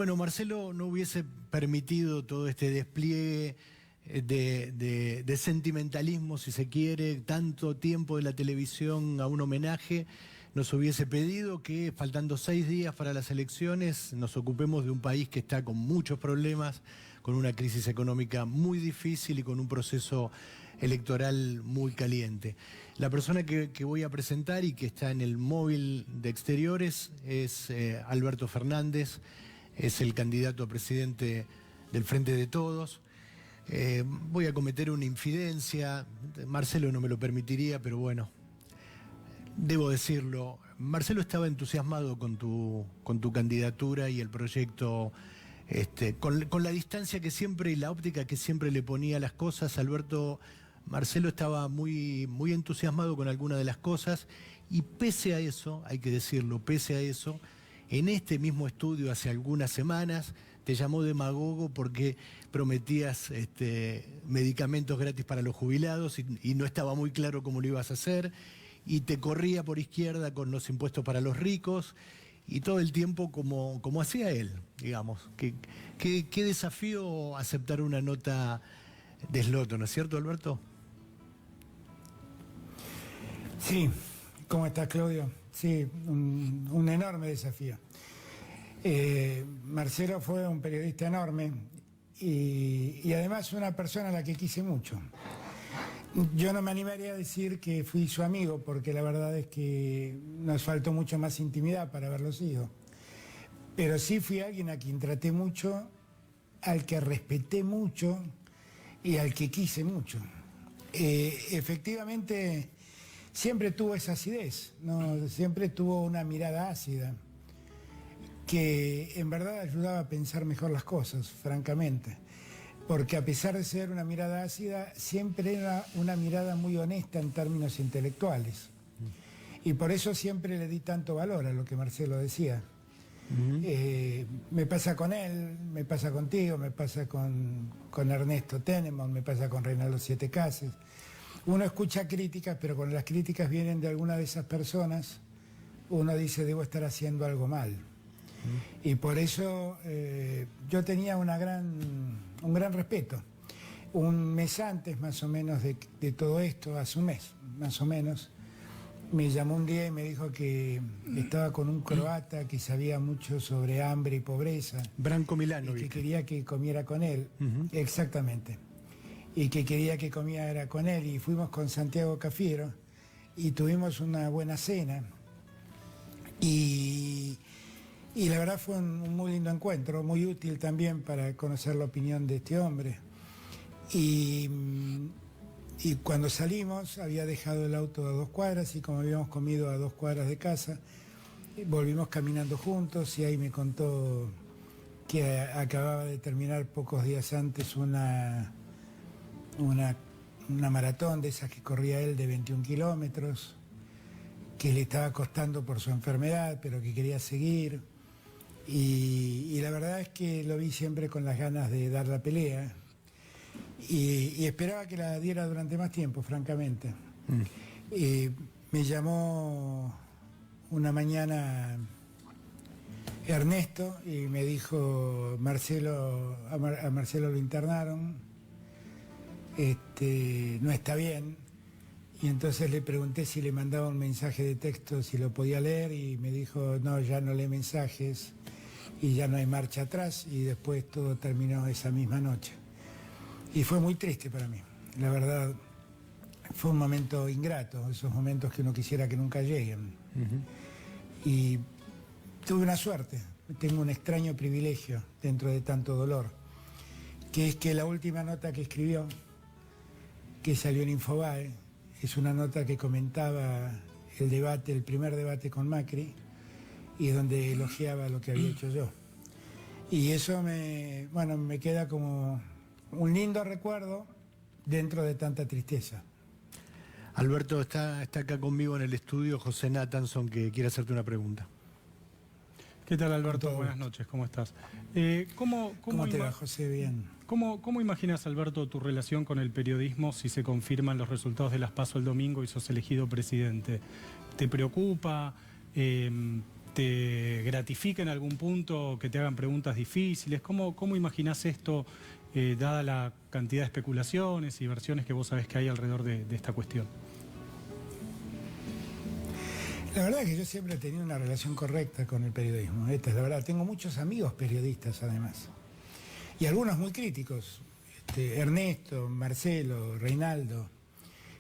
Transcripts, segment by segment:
Bueno, Marcelo no hubiese permitido todo este despliegue de sentimentalismo, si se quiere, tanto tiempo de la televisión a un homenaje. Nos hubiese pedido que, faltando 6 días para las elecciones, nos ocupemos de un país que está con muchos problemas, con una crisis económica muy difícil y con un proceso electoral muy caliente. La persona que voy a presentar y que está en el móvil de exteriores es Alberto Fernández. Es el candidato a presidente del Frente de Todos. Voy a cometer una infidencia, Marcelo no me lo permitiría, pero bueno, debo decirlo. Marcelo estaba entusiasmado con tu candidatura y el proyecto, con la distancia que siempre y la óptica que siempre le ponía a las cosas. Marcelo estaba muy, muy entusiasmado con algunas de las cosas y pese a eso, hay que decirlo, pese a eso, en este mismo estudio hace algunas semanas te llamó demagogo porque prometías medicamentos gratis para los jubilados y no estaba muy claro cómo lo ibas a hacer, y te corría por izquierda con los impuestos para los ricos y todo el tiempo como hacía él, digamos. Qué desafío aceptar una nota de Sloto, ¿no es cierto, Alberto? Sí, ¿cómo estás, Claudio? Sí, un enorme desafío. Marcelo fue un periodista enorme y además una persona a la que quise mucho. Yo no me animaría a decir que fui su amigo, porque la verdad es que nos faltó mucho más intimidad para haberlo sido. Pero sí fui alguien a quien traté mucho, al que respeté mucho y al que quise mucho. Efectivamente, siempre tuvo esa acidez, ¿no? Siempre tuvo una mirada ácida, que en verdad ayudaba a pensar mejor las cosas, francamente. Porque a pesar de ser una mirada ácida, siempre era una mirada muy honesta en términos intelectuales. Y por eso siempre le di tanto valor a lo que Marcelo decía. Me pasa con él, me pasa contigo, me pasa con Ernesto Tenenbaum, me pasa con Reinaldo Siete Cases. Uno escucha críticas, pero cuando las críticas vienen de alguna de esas personas, uno dice, debo estar haciendo algo mal. Y por eso yo tenía un gran respeto. Un mes antes, más o menos, de todo esto, hace un mes, más o menos, me llamó un día y me dijo que estaba con un croata que sabía mucho sobre hambre y pobreza. Branko Milanovic. Y que quería que comiera con él. Exactamente. Y que quería que comiera con él. Y fuimos con Santiago Cafiero y tuvimos una buena cena. Y la verdad fue un muy lindo encuentro, muy útil también para conocer la opinión de este hombre. Y cuando salimos había dejado el auto a 2 cuadras y como habíamos comido a 2 cuadras de casa, volvimos caminando juntos y ahí me contó que acababa de terminar pocos días antes una maratón de esas que corría él de 21 kilómetros, que le estaba costando por su enfermedad, pero que quería seguir. Y la verdad es que lo vi siempre con las ganas de dar la pelea y esperaba que la diera durante más tiempo, francamente. Me llamó una mañana Ernesto y me dijo, a Marcelo lo internaron, no está bien. Y entonces le pregunté si le mandaba un mensaje de texto, si lo podía leer, y me dijo, no, ya no lee mensajes y ya no hay marcha atrás, y después todo terminó esa misma noche. Y fue muy triste para mí, la verdad, fue un momento ingrato, esos momentos que uno quisiera que nunca lleguen. Y tuve una suerte, tengo un extraño privilegio dentro de tanto dolor, que es que la última nota que escribió, que salió en Infobae, es una nota que comentaba el primer debate con Macri, y donde elogiaba lo que había hecho yo. Y eso me queda como un lindo recuerdo dentro de tanta tristeza. Alberto, está acá conmigo en el estudio José Nathanson, que quiere hacerte una pregunta. ¿Qué tal, Alberto? Buenas noches, ¿cómo estás? ¿Cómo te va, José? Bien. ¿Cómo imaginas, Alberto, tu relación con el periodismo si se confirman los resultados de las PASO el domingo y sos elegido presidente? ¿Te preocupa? ¿Te gratifica en algún punto que te hagan preguntas difíciles? ¿Cómo imaginás esto, dada la cantidad de especulaciones y versiones que vos sabés que hay alrededor de esta cuestión? La verdad es que yo siempre he tenido una relación correcta con el periodismo. Esta es la verdad. Tengo muchos amigos periodistas, además. Y algunos muy críticos. Ernesto, Marcelo, Reinaldo.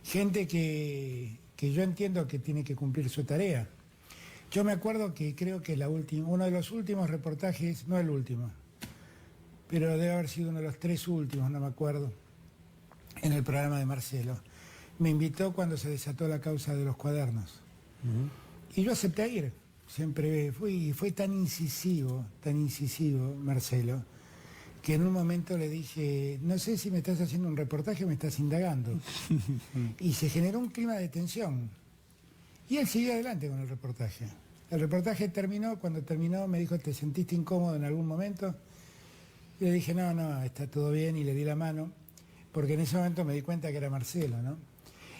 Gente que yo entiendo que tiene que cumplir su tarea. Yo me acuerdo que creo que uno de los últimos reportajes, no el último, pero debe haber sido uno de los 3 últimos, no me acuerdo, en el programa de Marcelo. Me invitó cuando se desató la causa de los cuadernos. Y yo acepté ir. Siempre fue tan incisivo, Marcelo, que en un momento le dije, no sé si me estás haciendo un reportaje o me estás indagando. Y se generó un clima de tensión. Y él siguió adelante con el reportaje. El reportaje terminó, cuando terminó me dijo, ¿te sentiste incómodo en algún momento? Y le dije, no, está todo bien, y le di la mano, porque en ese momento me di cuenta que era Marcelo, ¿no?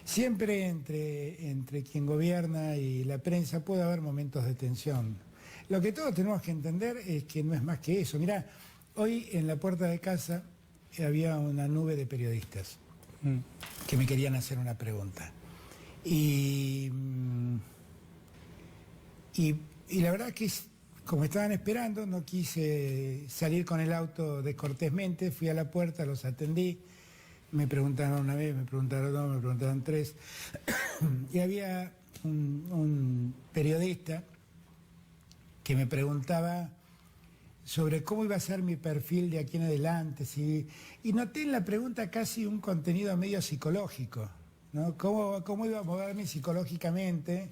Siempre entre quien gobierna y la prensa puede haber momentos de tensión. Lo que todos tenemos que entender es que no es más que eso. Mirá, hoy en la puerta de casa había una nube de periodistas que me querían hacer una pregunta. Y la verdad que como estaban esperando, no quise salir con el auto descortésmente, fui a la puerta, los atendí, me preguntaron una vez, me preguntaron dos, me preguntaron 3, y había un periodista que me preguntaba sobre cómo iba a ser mi perfil de aquí en adelante, y noté en la pregunta casi un contenido medio psicológico, ¿no? ¿Cómo iba a moverme psicológicamente?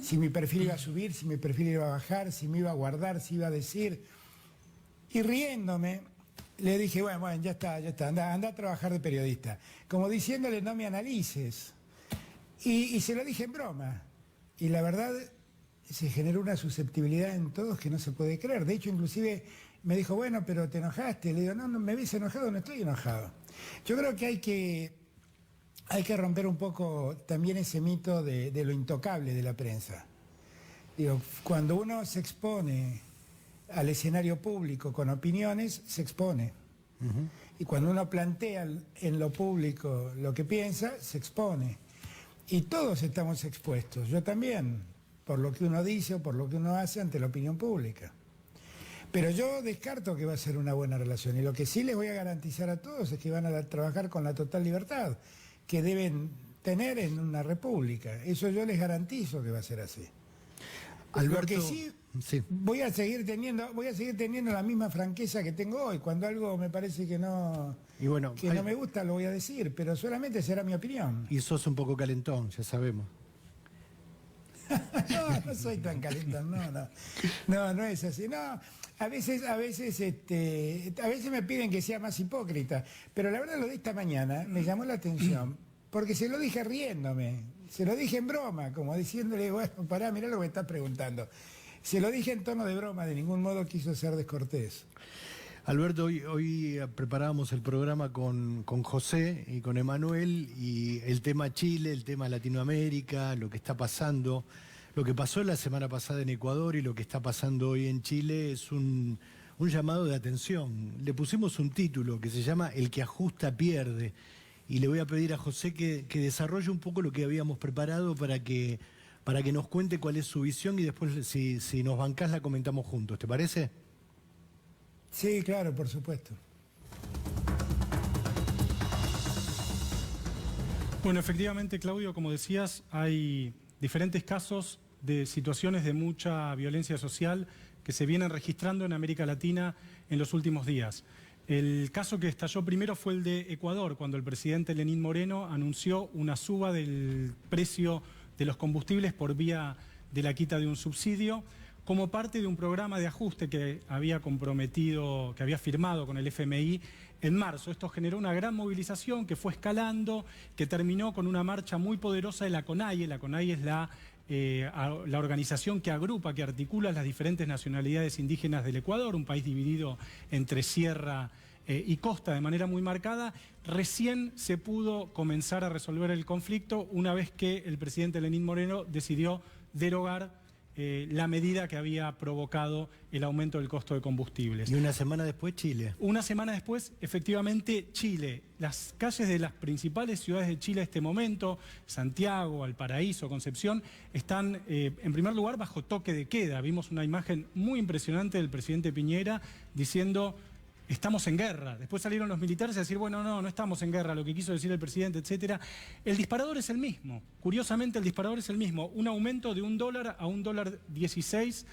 Si mi perfil iba a subir, si mi perfil iba a bajar, si me iba a guardar, si iba a decir. Y riéndome, le dije, bueno, ya está, anda a trabajar de periodista. Como diciéndole, no me analices. Y se lo dije en broma. Y la verdad, se generó una susceptibilidad en todos que no se puede creer. De hecho, inclusive me dijo, bueno, pero te enojaste. Le digo, no, me ves enojado, no estoy enojado. Yo creo que hay que romper un poco también ese mito de lo intocable de la prensa. Digo, cuando uno se expone al escenario público con opiniones, se expone. Y cuando uno plantea en lo público lo que piensa, se expone. Y todos estamos expuestos, yo también, por lo que uno dice o por lo que uno hace ante la opinión pública. Pero yo descarto que va a ser una buena relación. Y lo que sí les voy a garantizar a todos es que van a trabajar con la total libertad que deben tener en una república. Eso yo les garantizo que va a ser así. Alberto, lo que sí. Voy a seguir teniendo la misma franqueza que tengo hoy. Cuando algo me parece que no me gusta, lo voy a decir, pero solamente será mi opinión. Y sos un poco calentón, ya sabemos. No soy tan calentón, no es así. No, a veces me piden que sea más hipócrita, pero la verdad lo de esta mañana me llamó la atención, porque se lo dije riéndome, se lo dije en broma, como diciéndole, bueno, pará, mirá lo que me estás preguntando. Se lo dije en tono de broma, de ningún modo quiso ser descortés. Alberto, hoy preparábamos el programa con José y con Emanuel, y el tema Chile, el tema Latinoamérica, lo que está pasando, lo que pasó la semana pasada en Ecuador y lo que está pasando hoy en Chile es un llamado de atención. Le pusimos un título que se llama El que ajusta pierde, y le voy a pedir a José que desarrolle un poco lo que habíamos preparado para que nos cuente cuál es su visión, y después si nos bancás la comentamos juntos, ¿te parece? Sí, claro, por supuesto. Bueno, efectivamente, Claudio, como decías, hay diferentes casos de situaciones de mucha violencia social que se vienen registrando en América Latina en los últimos días. El caso que estalló primero fue el de Ecuador, cuando el presidente Lenín Moreno anunció una suba del precio de los combustibles por vía de la quita de un subsidio, como parte de un programa de ajuste que había firmado con el FMI en marzo. Esto generó una gran movilización que fue escalando, que terminó con una marcha muy poderosa de la CONAIE. La CONAIE es la organización que agrupa, que articula las diferentes nacionalidades indígenas del Ecuador, un país dividido entre sierra y costa de manera muy marcada. Recién se pudo comenzar a resolver el conflicto una vez que el presidente Lenín Moreno decidió derogar la medida que había provocado el aumento del costo de combustibles. Y una semana después Chile. Una semana después, efectivamente, Chile. Las calles de las principales ciudades de Chile en este momento, Santiago, Valparaíso, Concepción, están en primer lugar bajo toque de queda. Vimos una imagen muy impresionante del presidente Piñera diciendo: estamos en guerra. Después salieron los militares a decir: bueno, no estamos en guerra, lo que quiso decir el presidente, etcétera. El disparador es el mismo. Curiosamente, el disparador es el mismo. Un aumento de $1 a $1.16,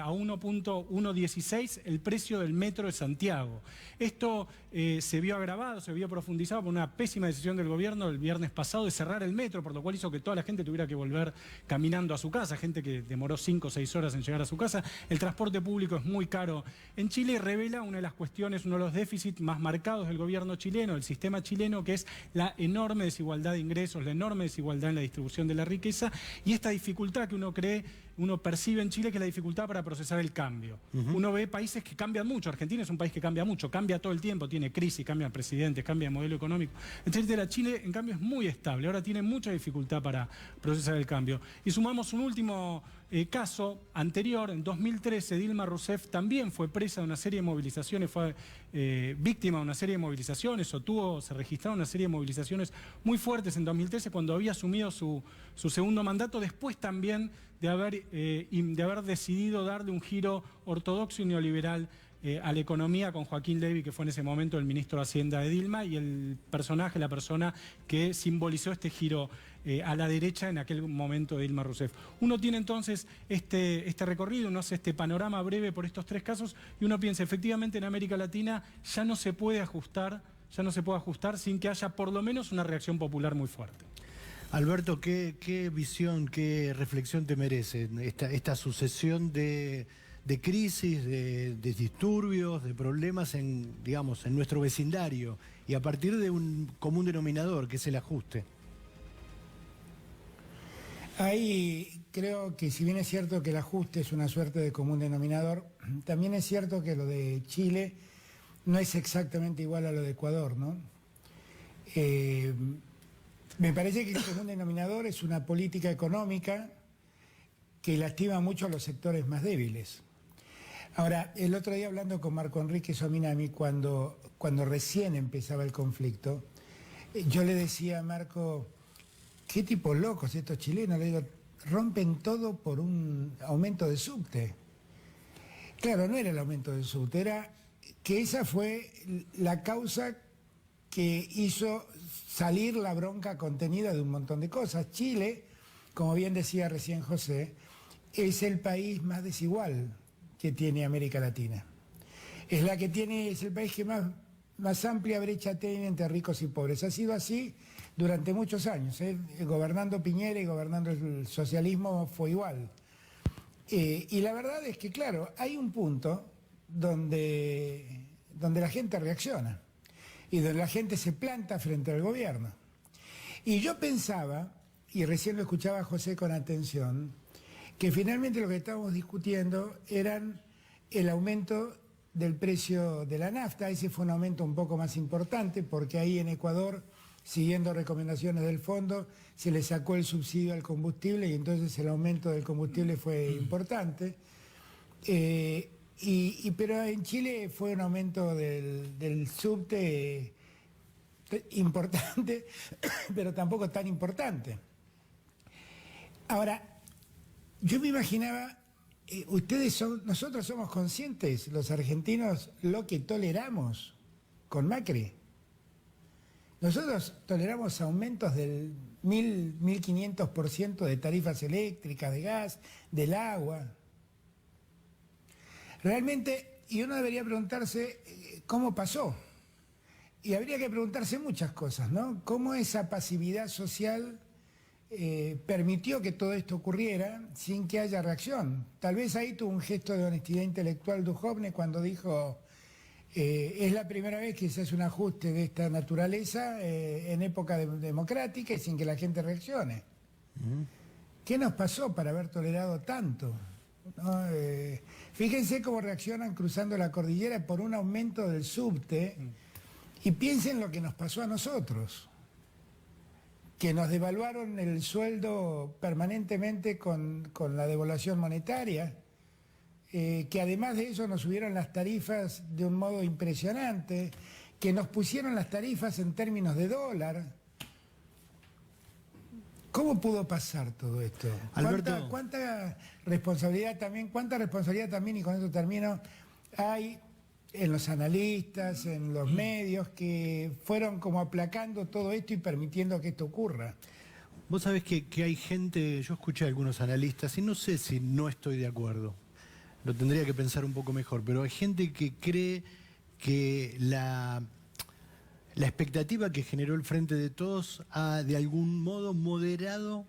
a 1.116 el precio del metro de Santiago. Esto se vio agravado, se vio profundizado por una pésima decisión del gobierno el viernes pasado de cerrar el metro, por lo cual hizo que toda la gente tuviera que volver caminando a su casa, gente que demoró 5 o 6 horas en llegar a su casa. El transporte público es muy caro en Chile y revela una de las cuestiones, uno de los déficits más marcados del gobierno chileno, del sistema chileno, que es la enorme desigualdad de ingresos, la enorme desigualdad en la distribución de la riqueza y esta dificultad que uno percibe en Chile, que es la dificultad para procesar el cambio. Uno ve países que cambian mucho. Argentina es un país que cambia mucho, cambia todo el tiempo, tiene crisis, cambian presidentes, cambia modelo económico, etcétera. Chile, en cambio, es muy estable. Ahora tiene mucha dificultad para procesar el cambio. Y sumamos un último caso anterior. En 2013, Dilma Rousseff también fue presa de una serie de movilizaciones, fue víctima de una serie de movilizaciones, se registraron una serie de movilizaciones muy fuertes en 2013 cuando había asumido su segundo mandato, después también de haber decidido darle un giro ortodoxo y neoliberal a la economía con Joaquín Levy, que fue en ese momento el ministro de Hacienda de Dilma, y la persona que simbolizó este giro a la derecha en aquel momento de Dilma Rousseff. Uno tiene entonces este recorrido, uno hace este panorama breve por estos 3 casos y uno piensa, efectivamente en América Latina ya no se puede ajustar sin que haya por lo menos una reacción popular muy fuerte. Alberto, ¿qué visión, qué reflexión te merece esta sucesión de crisis, de disturbios, de problemas en nuestro vecindario y a partir de un común denominador que es el ajuste? Ahí creo que, si bien es cierto que el ajuste es una suerte de común denominador, también es cierto que lo de Chile no es exactamente igual a lo de Ecuador, ¿no? Me parece que el común denominador es una política económica que lastima mucho a los sectores más débiles. Ahora, el otro día hablando con Marco Enrique Sominami, cuando recién empezaba el conflicto, yo le decía a Marco: qué tipos locos estos chilenos, le digo, rompen todo por un aumento de subte. Claro, no era el aumento del subte, era que esa fue la causa que hizo salir la bronca contenida de un montón de cosas. Chile, como bien decía recién José, es el país más desigual que tiene América Latina. Es el país que más amplia brecha tiene entre ricos y pobres. Ha sido así durante muchos años, ¿eh? Gobernando Piñera y gobernando el socialismo fue igual. Y la verdad es que, claro, hay un punto donde la gente reacciona y donde la gente se planta frente al gobierno. Y yo pensaba, y recién lo escuchaba a José con atención, que finalmente lo que estábamos discutiendo eran el aumento del precio de la nafta. Ese fue un aumento un poco más importante porque ahí en Ecuador, siguiendo recomendaciones del fondo, se le sacó el subsidio al combustible y entonces el aumento del combustible fue importante. Pero en Chile fue un aumento del subte importante, pero tampoco tan importante. Ahora, yo me imaginaba, nosotros somos conscientes, los argentinos, lo que toleramos con Macri. Nosotros toleramos aumentos del 1.500% de tarifas eléctricas, de gas, del agua. Realmente, y uno debería preguntarse cómo pasó. Y habría que preguntarse muchas cosas, ¿no? ¿Cómo esa pasividad social permitió que todo esto ocurriera sin que haya reacción? Tal vez ahí tuvo un gesto de honestidad intelectual Duhovne cuando dijo: es la primera vez que se hace un ajuste de esta naturaleza en época democrática y sin que la gente reaccione. ¿Qué nos pasó para haber tolerado tanto? ¿No? Fíjense cómo reaccionan cruzando la cordillera por un aumento del subte y piensen lo que nos pasó a nosotros. que nos devaluaron el sueldo permanentemente con la devaluación monetaria, que además de eso nos subieron las tarifas de un modo impresionante, que nos pusieron las tarifas en términos de dólar. ¿Cómo pudo pasar todo esto? Alberto. ¿Cuánta responsabilidad también, y con eso termino, hay en los analistas, en los medios, que fueron como aplacando todo esto y permitiendo que esto ocurra? Vos sabés que hay gente, yo escuché a algunos analistas y no sé si no estoy de acuerdo, lo tendría que pensar un poco mejor, pero hay gente que cree que la expectativa que generó el Frente de Todos ha de algún modo moderado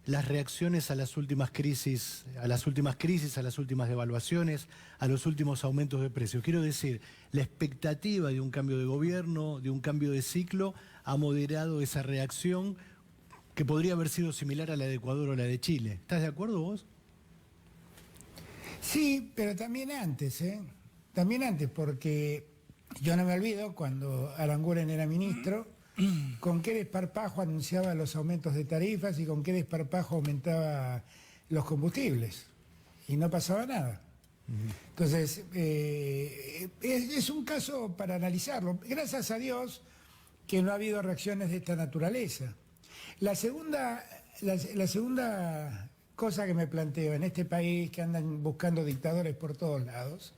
las reacciones a las últimas crisis, a las últimas devaluaciones, a los últimos aumentos de precios. Quiero decir, la expectativa de un cambio de gobierno, de un cambio de ciclo, ha moderado esa reacción que podría haber sido similar a la de Ecuador o la de Chile. ¿Estás de acuerdo vos? Sí, pero también antes, También antes, porque yo no me olvido cuando Aranguren era ministro, con qué desparpajo anunciaba los aumentos de tarifas y con qué desparpajo aumentaba los combustibles. Y no pasaba nada. Entonces, es un caso para analizarlo. Gracias a Dios que no ha habido reacciones de esta naturaleza. La segunda cosa que me planteo en este país, que andan buscando dictadores por todos lados,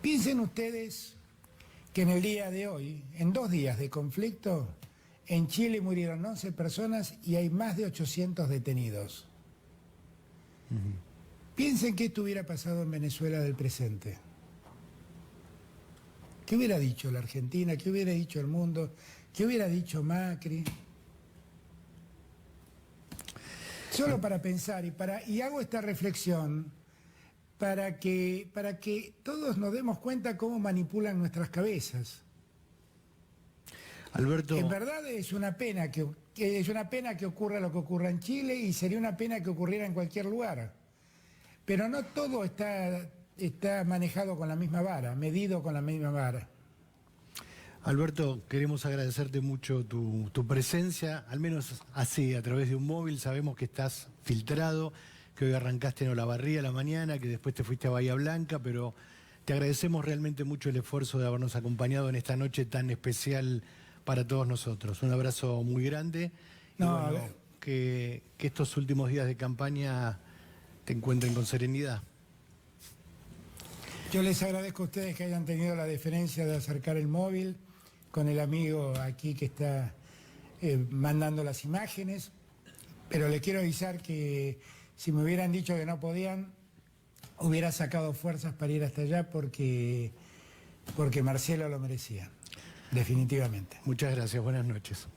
piensen ustedes que en el día de hoy, en 2 días de conflicto, en Chile murieron 11 personas y hay más de 800 detenidos. Piensen qué esto hubiera pasado en Venezuela del presente. ¿Qué hubiera dicho la Argentina? ¿Qué hubiera dicho el mundo? ¿Qué hubiera dicho Macri? Solo para pensar y hago esta reflexión para que todos nos demos cuenta cómo manipulan nuestras cabezas. Alberto. En verdad es una pena que ocurra lo que ocurra en Chile y sería una pena que ocurriera en cualquier lugar. Pero no todo está manejado con la misma vara, medido con la misma vara. Alberto, queremos agradecerte mucho tu presencia, al menos así, a través de un móvil. Sabemos que estás filtrado, que hoy arrancaste en Olavarría a la mañana, que después te fuiste a Bahía Blanca, pero te agradecemos realmente mucho el esfuerzo de habernos acompañado en esta noche tan especial para todos nosotros. Un abrazo muy grande y bueno, que estos últimos días de campaña te encuentren con serenidad. Yo les agradezco a ustedes que hayan tenido la deferencia de acercar el móvil con el amigo aquí que está mandando las imágenes, pero les quiero avisar que si me hubieran dicho que no podían, hubiera sacado fuerzas para ir hasta allá porque Marcelo lo merecía, definitivamente. Muchas gracias, buenas noches.